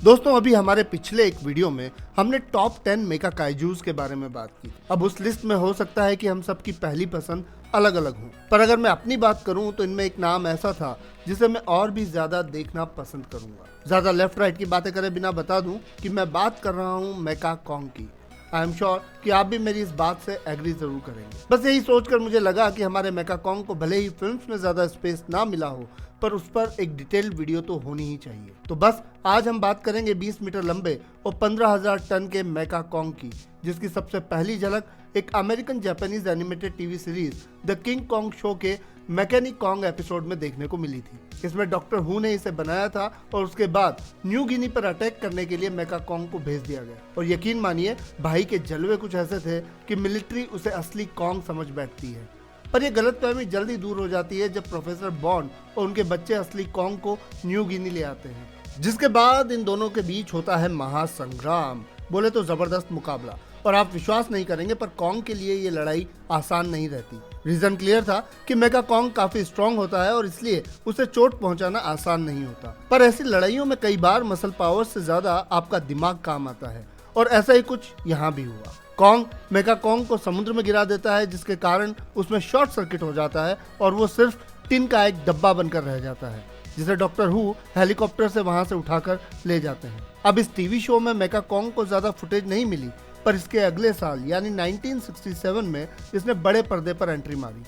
दोस्तों अभी हमारे पिछले एक वीडियो में हमने टॉप 10 मेका काइजूस के बारे में बात की। अब उस लिस्ट में हो सकता है कि हम सबकी पहली पसंद अलग अलग हो, पर अगर मैं अपनी बात करूं तो इनमें एक नाम ऐसा था जिसे मैं और भी ज्यादा देखना पसंद करूंगा। ज्यादा लेफ्ट राइट की बातें करे बिना बता दूं कि मैं बात कर रहा हूं मेका कॉन्ग की। आई एम श्योर कि आप भी मेरी इस बात से एग्री जरूर करेंगे। बस यही सोचकर मुझे लगा कि हमारे मेका कॉन्ग को भले ही फिल्म्स में ज्यादा स्पेस ना मिला हो, पर उस पर एक डिटेल्ड वीडियो तो होनी ही चाहिए। तो बस आज हम बात करेंगे 20 मीटर लंबे और 15,000 टन के मेका कॉन्ग की, जिसकी सबसे पहली झलक एक American Japanese animated TV series the king Kong show के मैकेनिक कॉन्ग एपिसोड में देखने को मिली थी। इसमें डॉक्टर हू ने इसे बनाया था और उसके बाद न्यू गिनी पर अटैक करने के लिए मेका कॉन्ग को भेज दिया गया। और यकीन मानिए भाई के जलवे कुछ ऐसे थे कि मिलिट्री उसे असली कॉन्ग समझ बैठती है। पर यह गलतफहमी जल्दी दूर हो जाती है जब प्रोफेसर बॉन्ड और उनके बच्चे असली कॉन्ग को न्यू गिनी ले आते हैं, जिसके बाद इन दोनों के बीच होता है महासंग्राम। बोले तो जबरदस्त मुकाबला, और आप विश्वास नहीं करेंगे पर कॉन्ग के लिए ये लड़ाई आसान नहीं रहती। रीजन क्लियर था कि मेका कॉन्ग काफी स्ट्रांग होता है और इसलिए उसे चोट पहुंचाना आसान नहीं होता। पर ऐसी लड़ाइयों में कई बार मसल पावर से ज्यादा आपका दिमाग काम आता है, और ऐसा ही कुछ यहाँ भी हुआ। कॉन्ग मेका कॉन्ग को समुद्र में गिरा देता है, जिसके कारण उसमें शॉर्ट सर्किट हो जाता है और वो सिर्फ टिन का एक डब्बा बनकर रह जाता है, जिसे डॉक्टर हू हेलीकॉप्टर से वहां से उठाकर ले जाते हैं। अब इस टीवी शो में मेका कॉन्ग को ज्यादा फुटेज नहीं मिली, पर इसके अगले साल यानी 1967 में इसने बड़े पर्दे पर एंट्री मारी।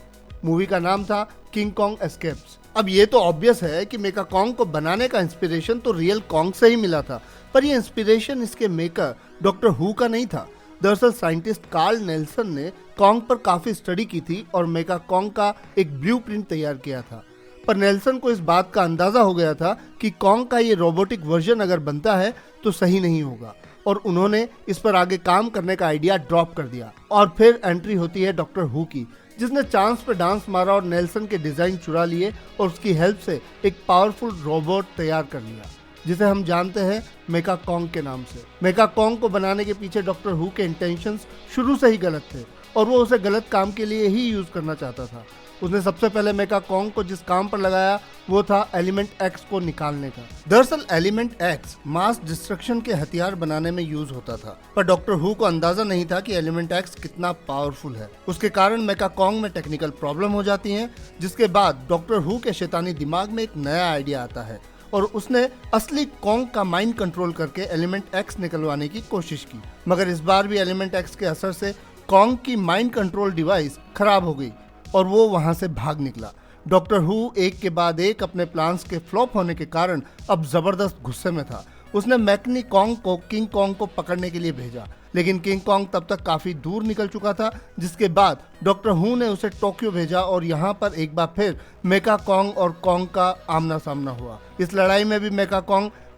मूवी का नाम था किंग कॉन्ग एस्केप्स। अब ये तो ऑब्वियस है कि मेका कॉन्ग को बनाने का इंस्पिरेशन तो रियल कॉन्ग से ही मिला था, पर ये इंस्पिरेशन इसके मेकर डॉक्टर हू का नहीं था। दरअसल साइंटिस्ट कार्ल नेल्सन ने कॉन्ग पर काफी स्टडी की थी और मेका कॉन्ग का एक ब्लूप्रिंट तैयार किया था। पर नेल्सन को इस बात का अंदाजा हो गया था कि कॉन्ग का ये रोबोटिक वर्जन अगर बनता है तो सही नहीं होगा, और उन्होंने इस पर आगे काम करने का आइडिया ड्रॉप कर दिया। और फिर एंट्री होती है डॉक्टर हू की, जिसने चांस पे डांस मारा और नेल्सन के डिजाइन चुरा लिए और उसकी हेल्प से एक पावरफुल रोबोट तैयार कर लिया, जिसे हम जानते हैं मेका कॉन्ग के नाम से। मेका कॉन्ग को बनाने के पीछे डॉक्टर हू के इंटेंशंस शुरू से ही गलत थे और वो उसे गलत काम के लिए ही यूज करना चाहता था। उसने सबसे पहले मेका कॉन्ग को जिस काम पर लगाया वो था एलिमेंट एक्स को निकालने का। दरअसल एलिमेंट एक्स मास डिस्ट्रक्शन के हथियार बनाने में यूज होता था, पर डॉक्टर हू को अंदाजा नहीं था कि एलिमेंट एक्स कितना पावरफुल है। उसके कारण मेका कॉन्ग में टेक्निकल प्रॉब्लम हो जाती है, जिसके बाद डॉक्टर हू के शैतानी दिमाग में एक नया आइडिया आता है और उसने असली कॉन्ग का माइंड कंट्रोल करके एलिमेंट एक्स निकलवाने की कोशिश की। मगर इस बार भी एलिमेंट एक्स के असर से कॉन्ग की माइंड कंट्रोल डिवाइस खराब हो गई और वो वहां से भाग निकला। डॉक्टर हू एक के बाद एक अपने प्लान्स के फ्लॉप होने के कारण अब जबरदस्त गुस्से में था। उसने मैकेनिक कॉन्ग को किंग कॉन्ग को पकड़ने के लिए भेजा, लेकिन किंग कॉन्ग तब तक काफी दूर निकल चुका था, जिसके बाद डॉक्टर हू ने उसे टोक्यो भेजा और यहाँ पर एक बार फिर मेका कॉन्ग और कॉन्ग का आमना सामना हुआ। इस लड़ाई में भी मेका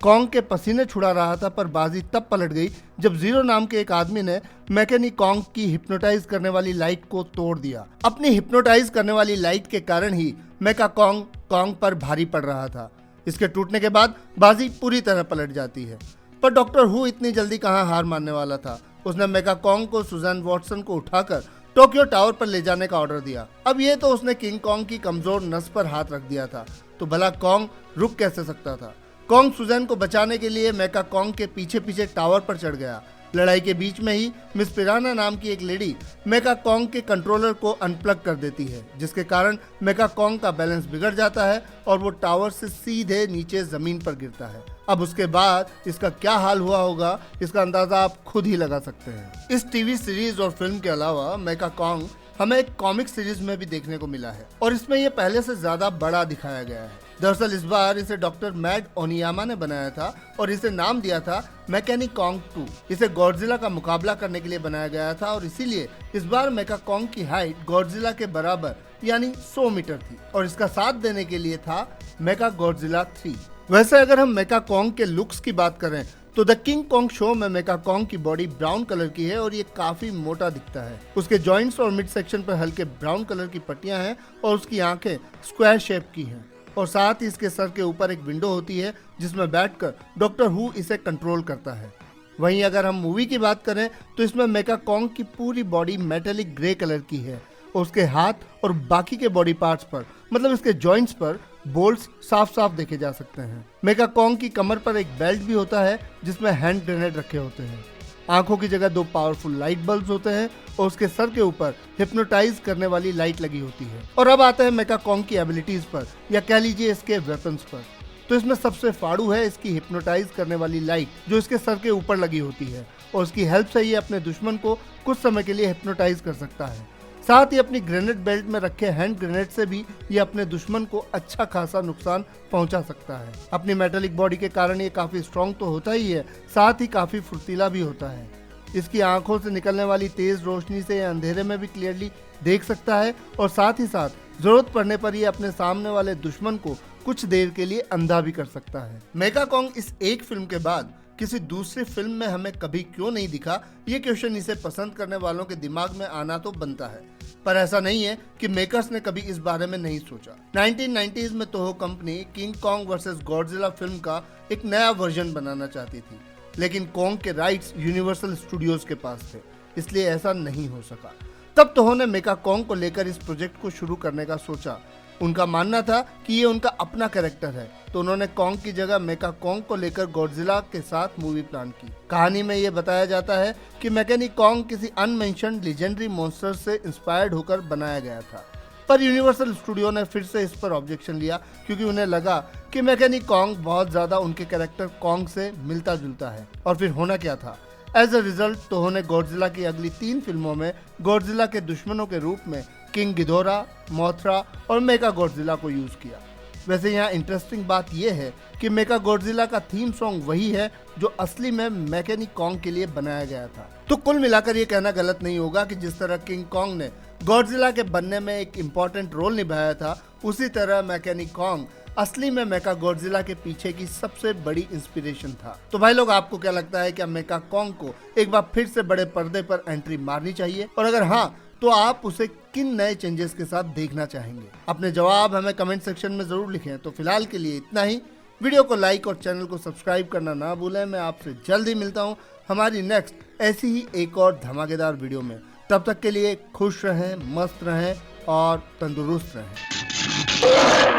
कॉन्ग के पसीने छुड़ा रहा था, पर बाजी तब पलट गई जब जीरो नाम के एक आदमी ने मैकेनिक कॉन्ग की हिप्नोटाइज करने वाली लाइट को तोड़ दिया। अपनी हिप्नोटाइज करने वाली लाइट के कारण ही मेका कॉन्ग पर भारी पड़ रहा था। इसके टूटने के बाद बाजी पूरी तरह पलट जाती है, पर डॉक्टर हू इतनी जल्दी कहां हार मानने वाला था। उसने मेका कॉन्ग को सुजैन वॉटसन को उठाकर टोक्यो टावर पर ले जाने का ऑर्डर दिया। अब ये तो उसने किंग कॉन्ग की कमजोर नस पर हाथ रख दिया था, तो भला कॉन्ग रुक कैसे सकता था। कॉन्ग सुजैन को बचाने के लिए मेका कॉन्ग के पीछे पीछे टावर पर चढ़ गया। लड़ाई के बीच में ही मिस पिराना नाम की एक लेडी मेका कॉन्ग के कंट्रोलर को अनप्लग कर देती है, जिसके कारण मेका कॉन्ग का बैलेंस बिगड़ जाता है और वो टावर से सीधे नीचे जमीन पर गिरता है। अब उसके बाद इसका क्या हाल हुआ होगा, इसका अंदाजा आप खुद ही लगा सकते हैं। इस टीवी सीरीज और फिल्म के अलावा मेका कॉन्ग हमें एक कॉमिक सीरीज में भी देखने को मिला है, और इसमें यह पहले से ज्यादा बड़ा दिखाया गया है। दरअसल इस बार इसे डॉक्टर मैड ओनियामा ने बनाया था और इसे नाम दिया था मैकेनिक कॉन्ग 2। इसे गॉडजिला का मुकाबला करने के लिए बनाया गया था और इसीलिए इस बार मेका कॉन्ग की हाइट गॉडजिला के बराबर यानी 100 मीटर थी, और इसका साथ देने के लिए था मेका गॉडजिला 3। वैसे अगर हम मेका कॉन्ग के लुक्स की बात करें तो द किंग कॉन्ग शो में मेका कॉन्ग की बॉडी ब्राउन कलर की है और ये काफी मोटा दिखता है। उसके जॉइंट्स और मिड सेक्शन पर हल्के ब्राउन कलर की पट्टियां हैं और उसकी आंखें स्क्वायर शेप की हैं, और साथ ही इसके सर के ऊपर एक विंडो होती है जिसमें बैठकर डॉक्टर हू इसे कंट्रोल करता है। वहीं अगर हम मूवी की बात करें तो इसमें मेका कॉन्ग की पूरी बॉडी मेटेलिक ग्रे कलर की है और उसके हाथ और बाकी के बॉडी पार्ट्स पर मतलब इसके जॉइंट्स पर बोल्ट्स साफ साफ देखे जा सकते हैं। मेगा कॉन्ग की कमर पर एक बेल्ट भी होता है जिसमें हैंड ग्रेनेड रखे होते हैं। आंखों की जगह 2 पावरफुल लाइट बल्ब होते हैं और उसके सर के ऊपर हिप्नोटाइज करने वाली लाइट लगी होती है। और अब आते हैं मेगा कॉन्ग की एबिलिटीज पर, या कह लीजिए इसके वेपन्स पर। तो इसमें सबसे फाड़ू है इसकी हिप्नोटाइज करने वाली लाइट जो इसके सर के ऊपर लगी होती है, और उसकी हेल्प से ये अपने दुश्मन को कुछ समय के लिए हिप्नोटाइज कर सकता है। साथ ही अपनी ग्रेनेड बेल्ट में रखे हैंड ग्रेनेड से भी ये अपने दुश्मन को अच्छा खासा नुकसान पहुंचा सकता है। अपनी मेटालिक बॉडी के कारण ये काफी स्ट्रॉन्ग तो होता ही है, साथ ही काफी फुर्तीला भी होता है। इसकी आंखों से निकलने वाली तेज रोशनी से ये अंधेरे में भी क्लियरली देख सकता है, और साथ ही साथ जरूरत पड़ने पर ये अपने सामने वाले दुश्मन को कुछ देर के लिए अंधा भी कर सकता है। मेगा कॉन्ग इस एक फिल्म के बाद किसी दूसरी फिल्म में हमें कभी क्यों नहीं दिखा, ये क्वेश्चन इसे पसंद करने वालों के दिमाग में आना तो बनता है। पर ऐसा नहीं है कि मेकर्स ने कभी इस बारे में नहीं सोचा। 1990s में Toho company King Kong versus Godzilla film का एक नया वर्जन बनाना चाहती थी, लेकिन कॉन्ग के राइट्स यूनिवर्सल स्टूडियोज के पास थे, इसलिए ऐसा नहीं हो सका। तब तोहो ने मेगा कॉन्ग को लेकर इस प्रोजेक्ट को शुरू करने का सोचा। उनका मानना था कि ये उनका अपना कैरेक्टर है, तो उन्होंने कॉन्ग की जगह मेगा कॉन्ग को लेकर गॉडजिला के साथ मूवी प्लान की। कहानी में ये बताया जाता है कि मैकेनिक कॉन्ग किसी अनमेंशन्ड लीजेंडरी मॉन्स्टर से इंस्पायर्ड होकर बनाया गया था, पर यूनिवर्सल स्टूडियो ने फिर से इस पर ऑब्जेक्शन लिया, क्योंकि उन्हें लगा कि मैकेनिक कॉन्ग बहुत ज्यादा उनके कैरेक्टर कॉन्ग से मिलता जुलता है। और फिर होना क्या था, एज अ रिजल्ट तोहो ने गॉडजिला की अगली 3 फिल्मों में गॉडजिला के दुश्मनों के रूप में किंग गिदोरा, मोथरा और मेगा गॉडजिला को यूज किया। वैसे यहाँ इंटरेस्टिंग बात यह है कि मेगा गॉडजिला का थीम सॉन्ग वही है जो असली में मैकेनिक कॉन्ग के लिए बनाया गया था। तो कुल मिलाकर ये कहना गलत नहीं होगा कि जिस तरह किंग कॉन्ग ने गॉडजिला के बनने में एक इम्पॉर्टेंट रोल निभाया था, उसी तरह मैकेनिक कॉन्ग असली में मेगा गॉडजिला के पीछे की सबसे बड़ी इंस्पिरेशन था। तो भाई लोग, आपको क्या लगता है, क्या मेगा कॉन्ग को एक बार फिर से बड़े पर्दे पर एंट्री मारनी चाहिए, और अगर हाँ तो आप उसे किन नए चेंजेस के साथ देखना चाहेंगे? अपने जवाब हमें कमेंट सेक्शन में जरूर लिखें। तो फिलहाल के लिए इतना ही। वीडियो को लाइक और चैनल को सब्सक्राइब करना ना भूलें। मैं आपसे जल्द ही मिलता हूं हमारी नेक्स्ट ऐसी ही एक और धमाकेदार वीडियो में। तब तक के लिए खुश रहें, मस्त रहें और तंदुरुस्त रहें।